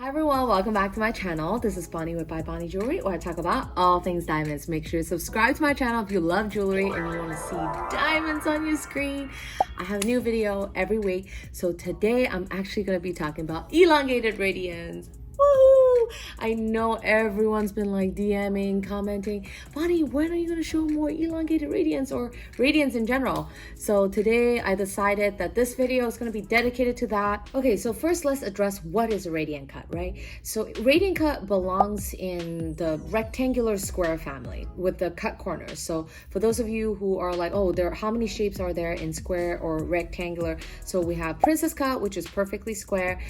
Hi everyone, welcome back to my channel. This is Bonnie with bybonniejewelry, where I talk about all things diamonds. Make sure to subscribe to my channel if you love jewelry and you want to see diamonds on your screen. I have a new video every week. So today I'm actually going to be talking about elongated radiance. Woohoo! I know everyone's been like DMing, commenting, Bonnie, when are you going to show more elongated radiance or radiance in general? So today I decided that this video is going to be dedicated to that. Okay, so first let's address what is a radiant cut, right? So radiant cut belongs in the rectangular square family with the cut corners. So for those of you who are like, oh, how many shapes are there in square or rectangular? So we have princess cut, which is perfectly square.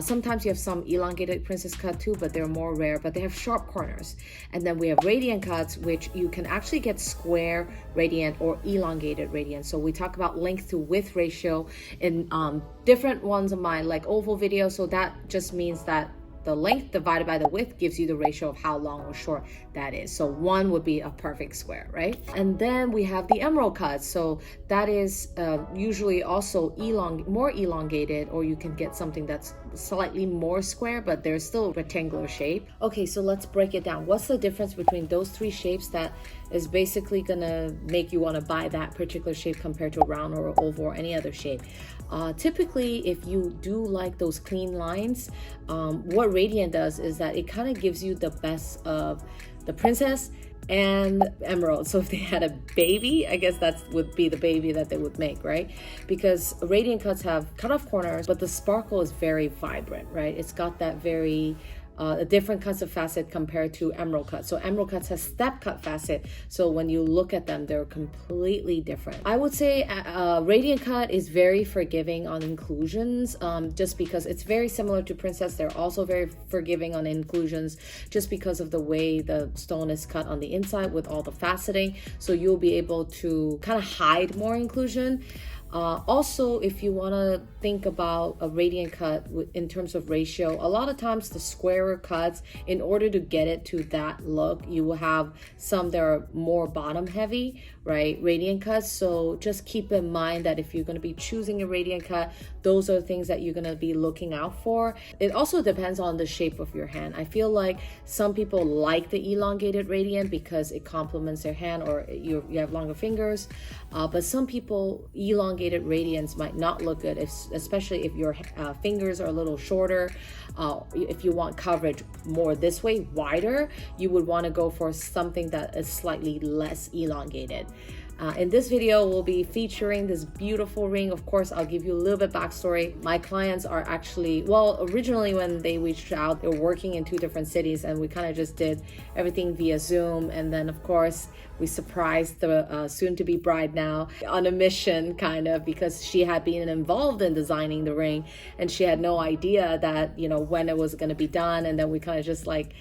Sometimes you have some elongated princess cut too, but they're more rare, but they have sharp corners. And then we have radiant cuts, which you can actually get square radiant or elongated radiant. So we talk about length to width ratio in different ones of my like oval videos. So that just means that the length divided by the width gives you the ratio of how long or short that is. So one would be a perfect square, right? And then we have the emerald cut. So that is usually also more elongated, or you can get something that's slightly more square, but there's still rectangular shape. Okay, so let's break it down. What's the difference between those three shapes that is basically gonna make you want to buy that particular shape compared to a round or oval or any other shape? Typically, if you do like those clean lines, what radiant does is that it kind of gives you the best of the princess and emerald. So if they had a baby, I guess that would be the baby that they would make, right? Because radiant cuts have cut off corners, but the sparkle is very vibrant, right? It's got that very different kinds of facet compared to emerald cut. So emerald cuts has step cut facet. So when you look at them, they're completely different. I would say radiant cut is very forgiving on inclusions, just because it's very similar to princess. They're also very forgiving on inclusions just because of the way the stone is cut on the inside with all the faceting. So you'll be able to kind of hide more inclusion. Also, if you want to think about a radiant cut in terms of ratio, a lot of times the squarer cuts, in order to get it to that look, you will have some that are more bottom heavy, right? Radiant cuts. So just keep in mind that if you're going to be choosing a radiant cut, those are things that you're going to be looking out for. It also depends on the shape of your hand. I feel like some people like the elongated radiant because it complements their hand, or you have longer fingers. But some people, elongated radiance might not look good, especially if your fingers are a little shorter. If you want coverage more this way, wider, you would want to go for something that is slightly less elongated. In this video, we'll be featuring this beautiful ring. Of course, I'll give you a little bit backstory. My clients are actually, well, originally when they reached out, they were working in 2 different cities, and we kind of just did everything via Zoom. And then, of course, we surprised the soon-to-be bride now on a mission, kind of, because she had been involved in designing the ring, and she had no idea that, you know, when it was going to be done. And then we kind of just like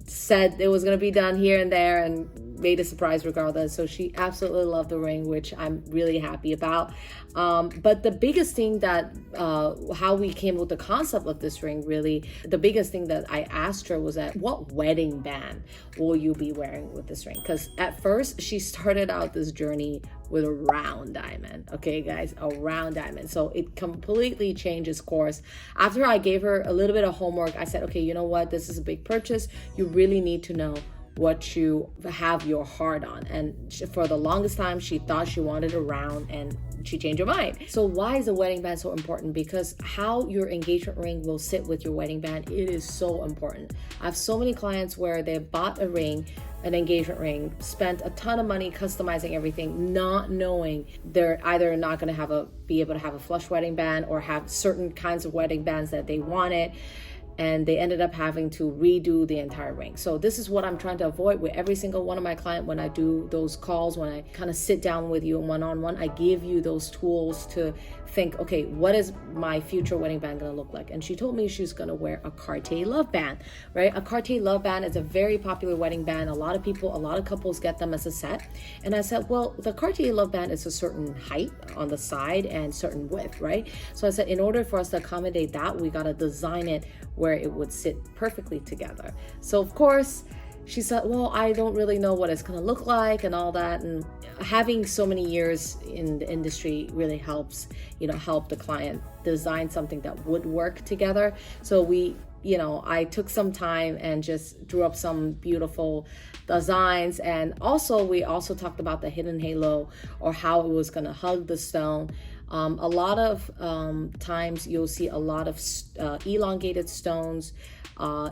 said it was going to be done here and there and made a surprise regardless. So she absolutely loved the ring, which I'm really happy about. But the biggest thing that how we came with the concept of this ring, really the biggest thing that I asked her was that, what wedding band will you be wearing with this ring? Because at first she started out this journey with a round diamond. Okay guys, a round diamond. So it completely changes course. After I gave her a little bit of homework, I said, okay, you know what, this is a big purchase. You really need to know what you have your heart on. And for the longest time, she thought she wanted a round, and she changed her mind. So why is the wedding band so important? Because how your engagement ring will sit with your wedding band, it is so important. I have so many clients where they bought a ring, an engagement ring, spent a ton of money customizing everything, not knowing they're either not going to be able to have a flush wedding band, or have certain kinds of wedding bands that they wanted, and they ended up having to redo the entire ring. So this is what I'm trying to avoid with every single one of my clients. When I do those calls, when I kind of sit down with you one-on-one, I give you those tools to think, okay, what is my future wedding band gonna look like? And she told me she's gonna wear a Cartier Love Band, right? A Cartier Love Band is a very popular wedding band. A lot of couples get them as a set. And I said, well, the Cartier Love Band is a certain height on the side and certain width, right? So I said, in order for us to accommodate that, we gotta design it where it would sit perfectly together. So of course, she said, well, I don't really know what it's going to look like and all that. And having so many years in the industry really helps, help the client design something that would work together. So we you know, I took some time and just drew up some beautiful designs. And also, we also talked about the hidden halo, or how it was going to hug the stone. A lot of times you'll see a lot of elongated stones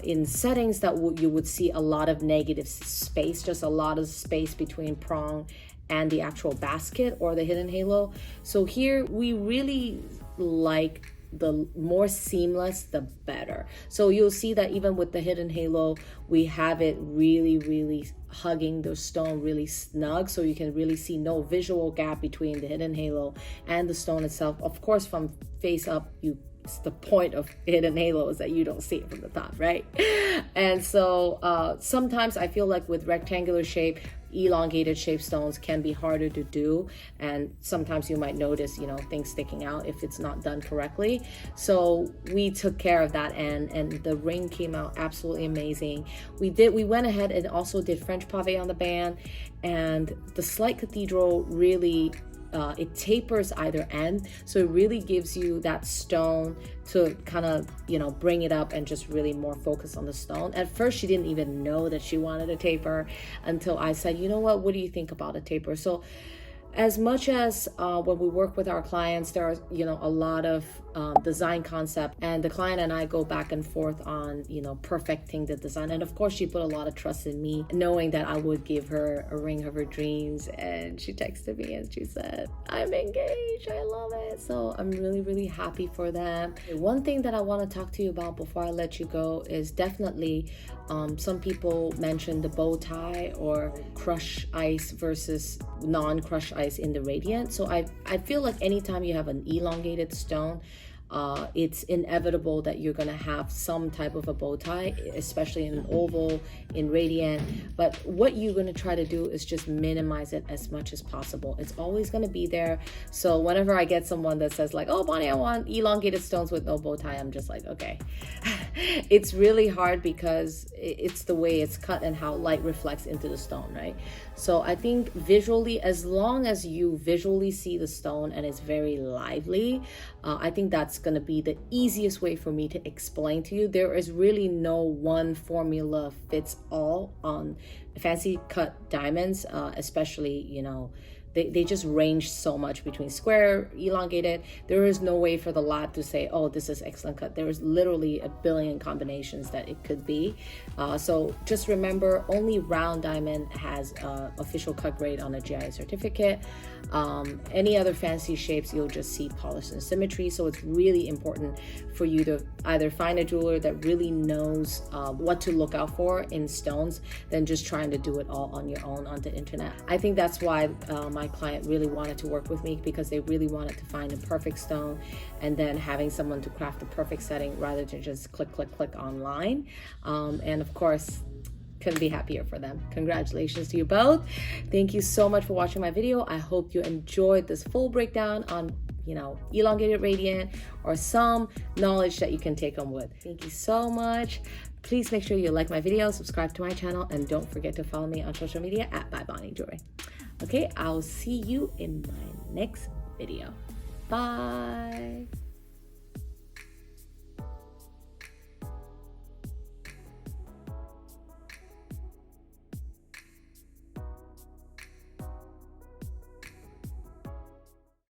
in settings that you would see a lot of negative space, just a lot of space between prong and the actual basket or the hidden halo. So here we really like the more seamless, the better. So you'll see that even with the hidden halo, we have it really hugging the stone really snug, so you can really see no visual gap between the hidden halo and the stone itself. Of course, from face up, it's the point of hidden halo is that you don't see it from the top, right? And so sometimes I feel like with rectangular shape, elongated shape stones can be harder to do, and sometimes you might notice, you know, things sticking out if it's not done correctly. So we took care of that, and the ring came out absolutely amazing. We went ahead and also did French pave on the band, and the slight cathedral really it tapers either end, so it really gives you that stone to kind of, you know, bring it up and just really more focus on the stone. At first she didn't even know that she wanted a taper until I said, you know what do you think about a taper? So as much as when we work with our clients, there are, you know, a lot of design concept, and the client and I go back and forth on, you know, perfecting the design. And of course she put a lot of trust in me, knowing that I would give her a ring of her dreams. And she texted me and she said, I'm engaged, I love it. So I'm really happy for them. One thing that I want to talk to you about before I let you go is definitely some people mentioned the bow tie or crush ice versus non-crush ice in the radiant. So I feel like anytime you have an elongated stone, it's inevitable that you're going to have some type of a bow tie, especially in an oval, in radiant. But what you're going to try to do is just minimize it as much as possible. It's always going to be there. So whenever I get someone that says like, oh Bonnie, I want elongated stones with no bow tie, I'm just like, okay. It's really hard because it's the way it's cut and how light reflects into the stone, right? So I think visually, as long as you visually see the stone and it's very lively, I think that's going to be the easiest way for me to explain to you. There is really no one formula fits all on fancy cut diamonds, especially, you know, they just range so much between square, elongated. There is no way for the lab to say, oh, this is excellent cut. There is literally a billion combinations that it could be. So just remember, only round diamond has official cut grade on a GIA certificate. Any other fancy shapes, you'll just see polish and symmetry. So it's really important for you to either find a jeweler that really knows what to look out for in stones than just trying to do it all on your own on the internet. I think that's why my client really wanted to work with me, because they really wanted to find a perfect stone and then having someone to craft the perfect setting rather than just click online. And of course, couldn't be happier for them. Congratulations to you both. Thank you so much for watching my video. I hope you enjoyed this full breakdown on, you know, elongated radiant, or some knowledge that you can take home with. Thank you so much. Please make sure you like my video, subscribe to my channel, and don't forget to follow me on social media at bybonniejewelry. Okay, I'll see you in my next video. Bye.